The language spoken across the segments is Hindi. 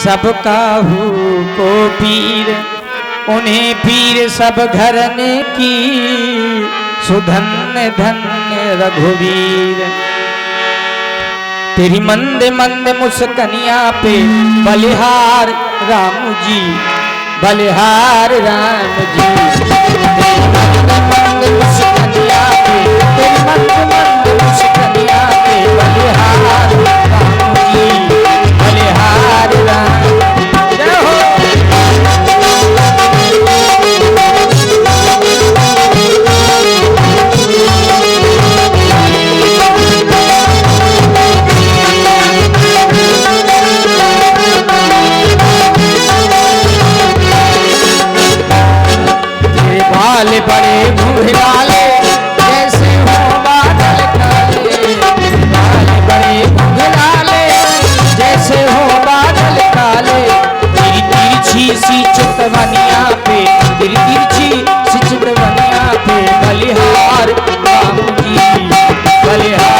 सब काहू को पीर, उन्हें पीर सब घरने की, सुधन्य धन्य रघुवीर। तेरी मंद मंद मुस्कनिया पे बलिहार राम जी, बलिहार राम जी। तेरी मंद मंद मुस्कनिया पे, तेरी मंद मंद मुस्कनिया पे बलिहार राम जी, बलिहार राम जी। जय हो। बाल बड़े घुंघराले जैसे हो बादल काले, बाल बड़े घुंघराले जैसे हो बादल काले। तेरी तिरछी सी चितवनिया पे, तेरी तिरछी सी चितवनिया पे बलिहार राम जी, बलिहार।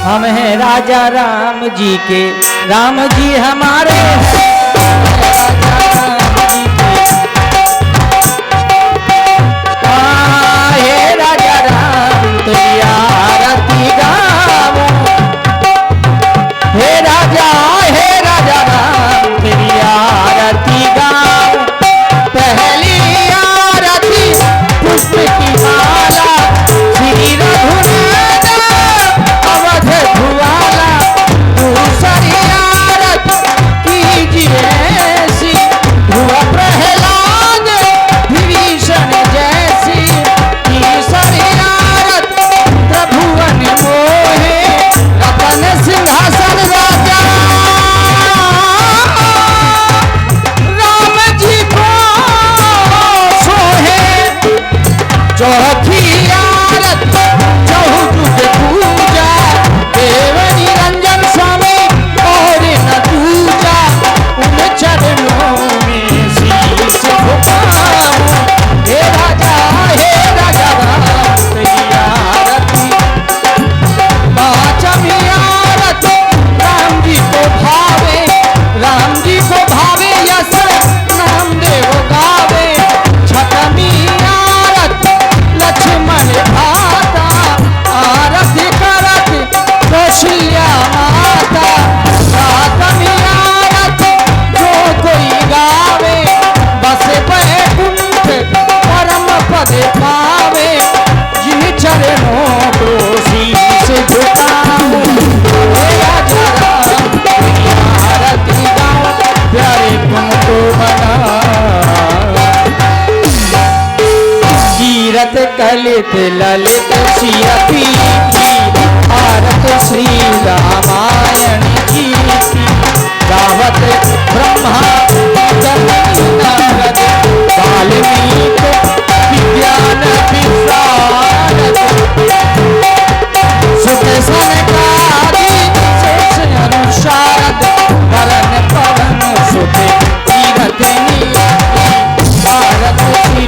हम हैं राजा राम जी के, राम जी हमारे हैं। राजा राम जी के, हे राजा राम तेरी आरती गावो, हे राजा राम तेरी आरती गाओ। पहली आरती पुष्प की माला, श्री रघुनाथ अवध भुआला। दूसरी आरती कीजिए ऐसी, हुआ प्रहलाद विभीषण जैसी। तीसरी आरती त्रिभुवन मोहे, रतन सिंहासन राजा राम जी को सोहे। चौथी आरती चहुजुग पूजा, देव निरंजन स्वामी और न दूजा। उन चरणों में शीश झुकाऊं, हे राजा राम तेरी आरती। पांचवी आरती राम जी को भावे, राम जी को भावे यस नाम देव गावे। छठवीं आरती लक्ष्मण भाता, आरती करत कौशल्या माता। सातवीं आरती जो कोई गावे, बस बैकुंठ परम पद पावे। जिन चरणों को शीश झुकाऊं, हे राजा राम तेरी आरती गाऊं। प्यारे तुमको बना कीरत कलित ललित सियती की, आरत श्री रामायण जी की। गावत ब्रह्मा जननी नारद, वाल्मीकि विज्ञान विशारद। सुख सनकादि शेष अनुशारद, वरण पवन सुत तीरथ नीति। भारत श्री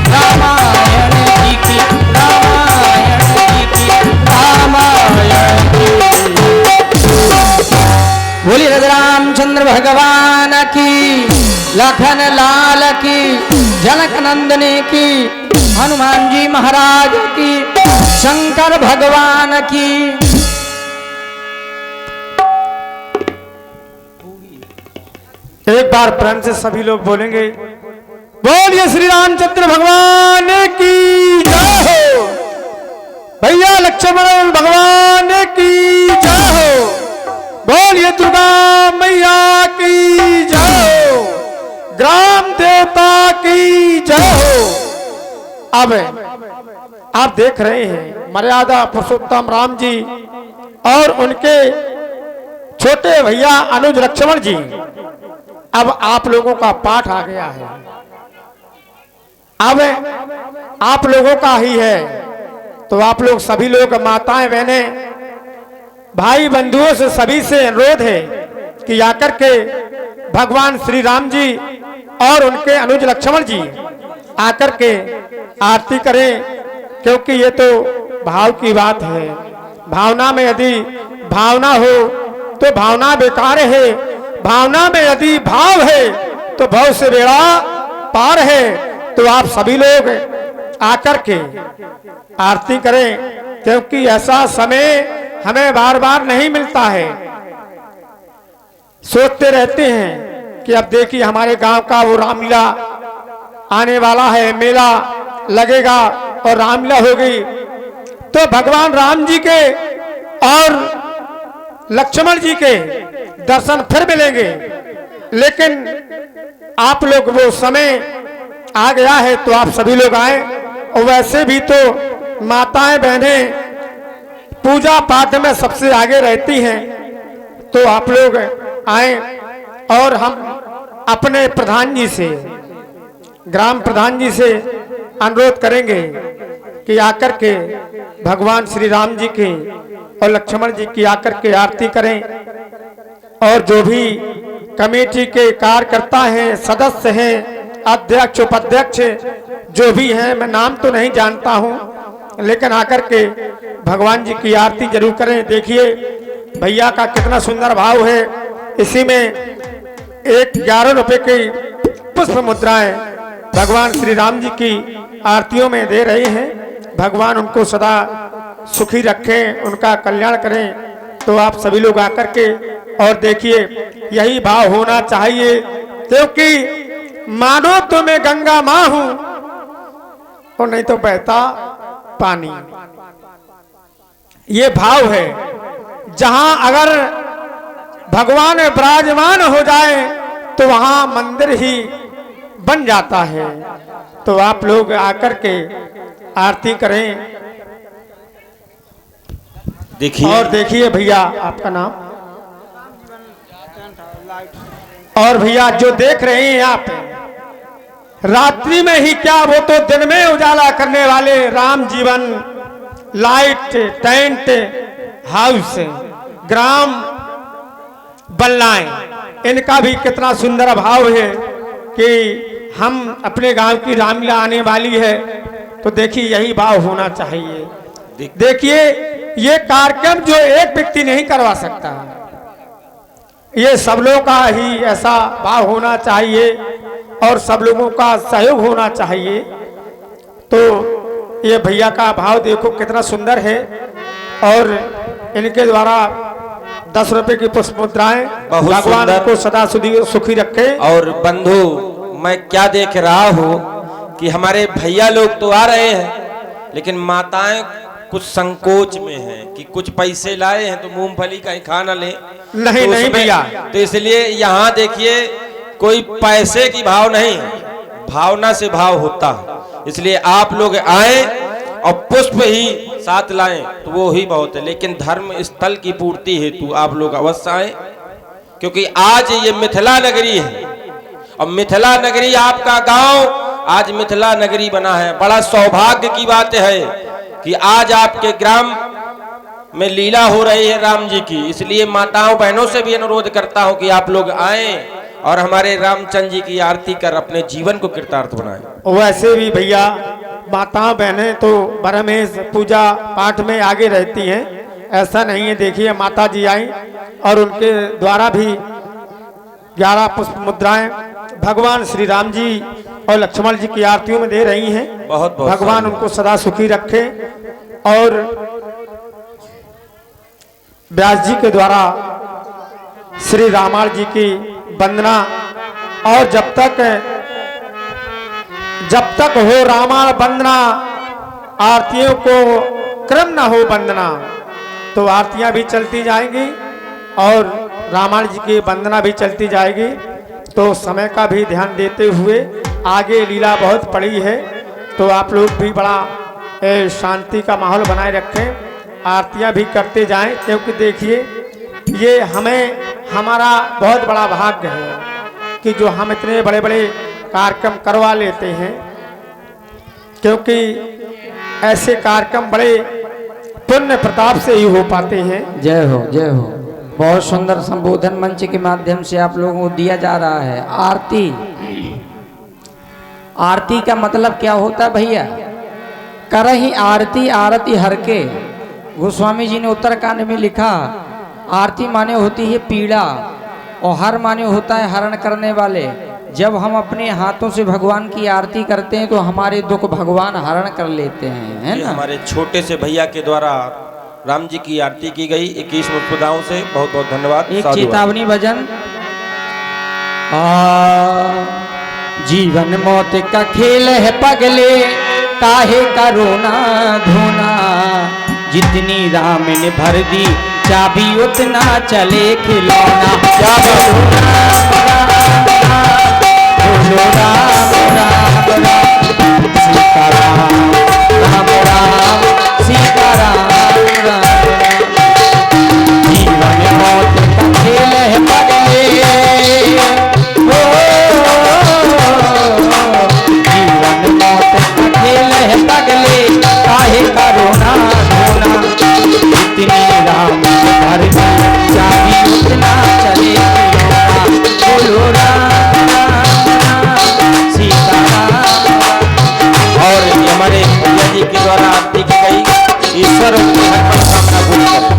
रामायण जी की, रामायण जी की, रामायण जी। बोली रामचंद्र भगवान की, लखन लाल की, जनक नंदनी की, हनुमान जी महाराज की, शंकर भगवान की। एक बार प्रेम से सभी लोग बोलेंगे, बोलिए श्री रामचंद्र भगवान की जय हो। भैया लक्ष्मण भगवान की जय हो। की जय हो। अब आप देख रहे हैं मर्यादा पुरुषोत्तम राम जी और उनके छोटे भैया अनुज लक्ष्मण जी। अब आप लोगों का पाठ आ गया है, अब आप लोगों का ही है। तो आप लोग सभी लोग, माताएं बहनें भाई बंधुओं से सभी से अनुरोध है कि आकर के भगवान श्री राम जी और उनके अनुज लक्ष्मण जी आकर के आरती करें, क्योंकि ये तो भाव की बात है। भावना में यदि भावना हो तो भावना बेकार है, भावना में यदि भाव है तो भाव से बेड़ा पार है। तो आप सभी लोग आकर के आरती करें, क्योंकि ऐसा समय हमें बार बार नहीं मिलता है। सोचते रहते हैं कि अब देखिए हमारे गांव का वो रामलीला आने वाला है, मेला लगेगा और रामलीला होगी, तो भगवान राम जी के और लक्ष्मण जी के दर्शन फिर मिलेंगे। लेकिन आप लोग, वो समय आ गया है तो आप सभी लोग आए। और वैसे भी तो माताएं बहनें पूजा पाठ में सबसे आगे रहती हैं, तो आप लोग आए। और हम अपने प्रधान जी से, ग्राम प्रधान जी से अनुरोध करेंगे कि आकर के भगवान श्री राम जी की और लक्ष्मण जी की आकर के आरती करें। और जो भी कमेटी के कार्यकर्ता हैं, सदस्य हैं, अध्यक्ष उपाध्यक्ष जो भी हैं, मैं नाम तो नहीं जानता हूं, लेकिन आकर के भगवान जी की आरती जरूर करें। देखिए भैया का कितना सुंदर भाव है। इसी में 11 रुपए की पुष्प मुद्राएं भगवान श्री राम जी की आरतियों में दे रहे हैं। भगवान उनको सदा सुखी रखें, उनका कल्याण करें। तो आप सभी लोग आकर के और देखिए, यही भाव होना चाहिए, क्योंकि मानो तो मैं गंगा मां हूं और नहीं तो बहता पानी। ये भाव है। जहां अगर भगवान विराजमान हो जाए तो वहां मंदिर ही बन जाता है। तो आप लोग आकर के आरती करें। देखिए, और देखिए भैया, आपका नाम? और भैया जो देख रहे हैं आप, रात्रि में ही क्या, वो तो दिन में उजाला करने वाले राम जीवन लाइट टेंट हाउस ग्राम बल्लाएं, इनका भी कितना सुंदर भाव है कि हम अपने गांव की रामलीला आने वाली है। तो देखिए यही भाव होना चाहिए। देखिए ये कार्यक्रम जो एक व्यक्ति नहीं करवा सकता, ये सब लोगों का ही ऐसा भाव होना चाहिए और सब लोगों का सहयोग होना चाहिए। तो ये भैया का भाव देखो कितना सुंदर है। और इनके द्वारा 10 रुपए की पुष्प मुद्राएं, भगवान को सदा सुखी रखे। और बंधु, मैं क्या देख रहा हूँ कि हमारे भैया लोग तो आ रहे हैं, लेकिन माताएं कुछ संकोच में हैं कि कुछ पैसे लाए हैं तो मूंगफली कहीं खा ना ले। नहीं तो नहीं भैया, तो इसलिए यहाँ देखिए कोई पैसे की भाव नहीं, भावना से भाव होता है। इसलिए आप लोग आए और पुष्प ही साथ लाएं तो वो ही बहुत है। लेकिन धर्म स्थल की पूर्ति हेतु आप लोग अवश्य आए, क्योंकि आज ये मिथिला नगरी है और मिथिला नगरी आपका गांव आज मिथिला नगरी बना है। बड़ा सौभाग्य की बात है कि आज आपके ग्राम में लीला हो रही है राम जी की। इसलिए माताओं बहनों से भी अनुरोध करता हूं कि आप लोग आए और हमारे रामचंद्र जी की आरती कर अपने जीवन को कृतार्थ बनाएं। वैसे भी भैया माताओं बहनें तो बरहमेश पूजा पाठ में आगे रहती हैं, ऐसा नहीं है। देखिए माता जी आई और उनके द्वारा भी 11 पुष्प मुद्राएं भगवान श्री राम जी और लक्ष्मण जी की आरतियों में दे रही हैं। बहुत बहुत भगवान उनको सदा सुखी रखे। और व्यास जी के द्वारा श्री रामायण जी की वंदना, और जब तक हो रामायण वंदना, आरतियों को क्रम न हो वंदना, तो आरतियां भी चलती जाएंगी और रामायण जी की वंदना भी चलती जाएगी। तो समय का भी ध्यान देते हुए आगे लीला बहुत पड़ी है, तो आप लोग भी बड़ा शांति का माहौल बनाए रखें, आरतियां भी करते जाएं, क्योंकि देखिए ये हमारा बहुत बड़ा भाग्य है कि जो हम इतने बड़े बड़े कार्यक्रम करवा लेते हैं, क्योंकि ऐसे कार्यक्रम बड़े पुण्य प्रताप से ही हो पाते हैं। जय हो, जय हो। बहुत सुंदर संबोधन मंच के माध्यम से आप लोगों को दिया जा रहा है। आरती, आरती का मतलब क्या होता है भैया? करही आरती आरती हर के। गोस्वामी जी ने उत्तरकांड में लिखा, आरती माने होती है पीड़ा और हर माने होता है हरण करने वाले। जब हम अपने हाथों से भगवान की आरती करते हैं तो हमारे दुख भगवान हरण कर लेते हैं, है ना? हमारे छोटे से भैया के द्वारा राम जी की आरती की गई 21 मुस्कुराओं से बहुत बहुत धन्यवाद। एक चेतावनी भजन। जीवन मौत का खेल है पगले, काहे का रोना धोना, जितनी राम ने भर दी चाबी उतना चले खिलौना। क्या बोलो राम राम राम, सीता राम राम राम, सीता राम राम राम। जीवन मौत का खेल है पगले, ओ जीवन मौत का खेल है पगले, काहे का रोना धोना, इतनी राम भर दी चाबी उतना चले खिलौना। बोलो राम राम सीता राम। और हमारे भैया जी के द्वारा आरती की गई, ईश्वर उनकी हर मनोकामना पूरी करे।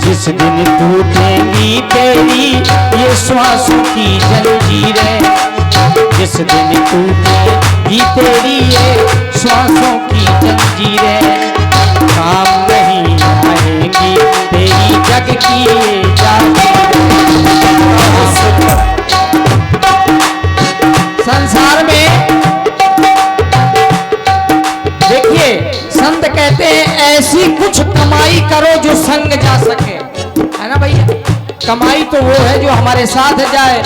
जिस दिन टूटेंगी तेरी ये श्वासों की जंजीरें, जिस दिन टूटेंगी तेरी ये श्वासों की जंजीरें, काम नहीं आएंगी तेरी जग की ये जागीरें। संसार में देखिए संत कहते हैं ऐसी कुछ कमाई करो जो संग जा सके, है ना भैया? कमाई तो वो है जो हमारे साथ जाए।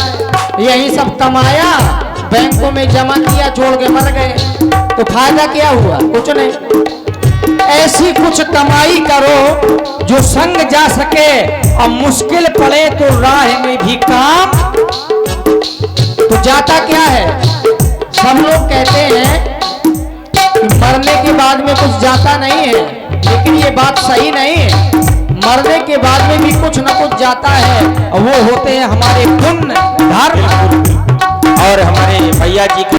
यही सब कमाया, बैंकों में जमा किया, छोड़ के मर गए, तो फायदा क्या हुआ? कुछ नहीं। ऐसी कुछ कमाई करो जो संग जा सके, और मुश्किल पड़े तो राह में भी काम। तो जाता क्या है? सब लोग कहते हैं मरने के बाद में कुछ जाता नहीं है, लेकिन ये बात सही नहीं है। मरने के बाद में भी कुछ न कुछ जाता है, और वो होते हैं हमारे पुण्य धर्म। और हमारे भैया जी